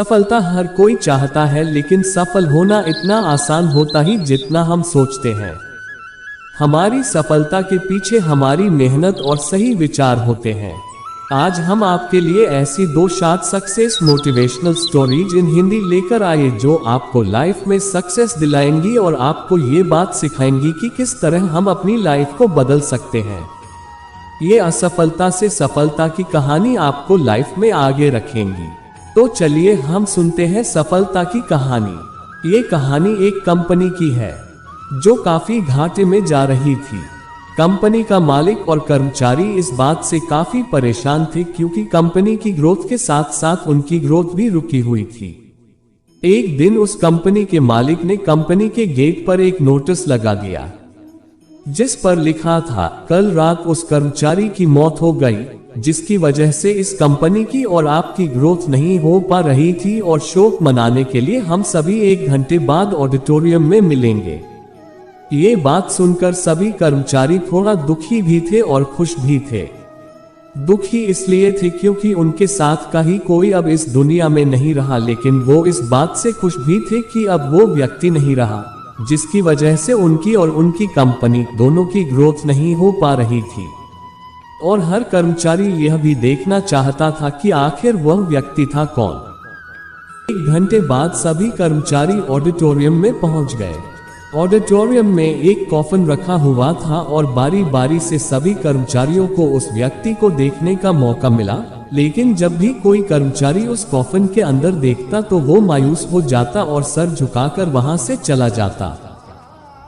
सफलता हर कोई चाहता है, लेकिन सफल होना इतना आसान होता ही जितना हम सोचते हैं। हमारी सफलता के पीछे हमारी मेहनत और सही विचार होते हैं। आज हम आपके लिए ऐसी 2 short success motivational stories in Hindi लेकर आए जो आपको लाइफ में सक्सेस दिलाएंगी और आपको ये बात सिखाएंगी कि किस तरह हम अपनी लाइफ को बदल सकते हैं। ये असफलता से सफलता की कहानी आपको लाइफ में आगे रखेंगी। तो चलिए हम सुनते हैं सफलता की कहानी। ये कहानी एक कंपनी की है जो काफी घाटे में जा रही थी। कंपनी का मालिक और कर्मचारी इस बात से काफी परेशान थे क्योंकि कंपनी की ग्रोथ के साथ साथ उनकी ग्रोथ भी रुकी हुई थी। एक दिन उस कंपनी के मालिक ने कंपनी के गेट पर एक नोटिस लगा दिया जिस पर लिखा था, कल रात उस कर्मचारी की मौत हो गई जिसकी वजह से इस कंपनी की और आपकी ग्रोथ नहीं हो पा रही थी और शोक मनाने के लिए हम सभी 1 घंटे बाद ऑडिटोरियम में मिलेंगे। ये बात सुनकर सभी कर्मचारी थोड़ा दुखी भी थे और खुश भी थे। दुखी इसलिए थे क्योंकि उनके साथ का ही कोई अब इस दुनिया में नहीं रहा, लेकिन वो इस बात से खुश भी थे कि अब वो व्यक्ति नहीं रहा जिसकी वजह से उनकी और उनकी कंपनी दोनों की ग्रोथ नहीं हो पा रही थी। और हर कर्मचारी यह भी देखना चाहता था कि आखिर वह व्यक्ति था कौन। 1 घंटे बाद सभी कर्मचारी ऑडिटोरियम में पहुंच गए। ऑडिटोरियम में एक कॉफन रखा हुआ था और बारी बारी से सभी कर्मचारियों को उस व्यक्ति को देखने का मौका मिला, लेकिन जब भी कोई कर्मचारी उस कॉफन के अंदर देखता तो वो मायूस हो जाता और सर झुकाकर वहां से चला जाता,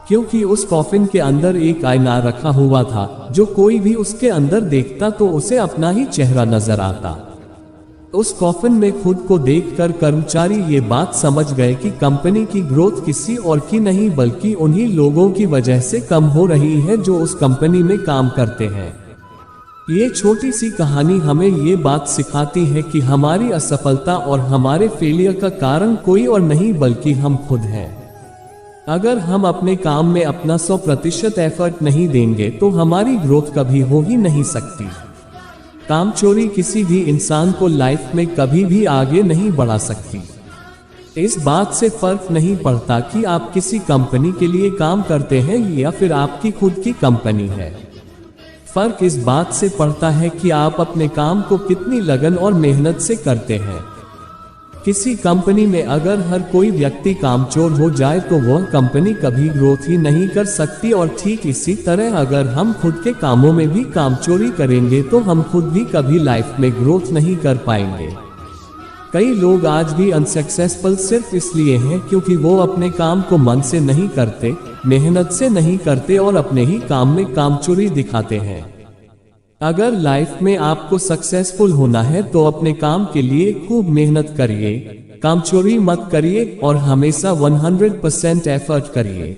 क्योंकि उस कॉफिन के अंदर एक आईना रखा हुआ था जो कोई भी उसके अंदर देखता तो उसे अपना ही चेहरा नजर आता। उस कॉफिन में खुद को देखकर कर्मचारी ये बात समझ गए कि कंपनी की ग्रोथ किसी और की नहीं बल्कि उन्हीं लोगों की वजह से कम हो रही है जो उस कंपनी में काम करते हैं। ये छोटी सी कहानी हमें ये बात सिखाती है कि हमारी असफलता और हमारे फेलियर का कारण कोई और नहीं बल्कि हम खुद हैं। अगर हम अपने काम में अपना 100% एफर्ट नहीं देंगे तो हमारी ग्रोथ कभी हो ही नहीं सकती। कामचोरी किसी भी इंसान को लाइफ में कभी भी आगे नहीं बढ़ा सकती। इस बात से फर्क नहीं पड़ता कि आप किसी कंपनी के लिए काम करते हैं या फिर आपकी खुद की कंपनी है। फर्क इस बात से पड़ता है कि आप अपने काम को कितनी लगन और मेहनत से करते हैं। किसी कंपनी में अगर हर कोई व्यक्ति कामचोर हो जाए तो वह कंपनी कभी ग्रोथ ही नहीं कर सकती, और ठीक इसी तरह अगर हम खुद के कामों में भी कामचोरी करेंगे तो हम खुद भी कभी लाइफ में ग्रोथ नहीं कर पाएंगे। कई लोग आज भी अनसक्सेसफुल सिर्फ इसलिए हैं क्योंकि वो अपने काम को मन से नहीं करते, मेहनत से नहीं करते और अपने ही काम में कामचोरी दिखाते हैं। अगर लाइफ में आपको सक्सेसफुल होना है तो अपने काम के लिए खूब मेहनत करिए, कामचोरी मत करिए और हमेशा 100% एफर्ट करिए।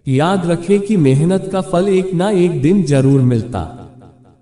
याद रखें कि मेहनत का फल एक ना एक दिन जरूर मिलता।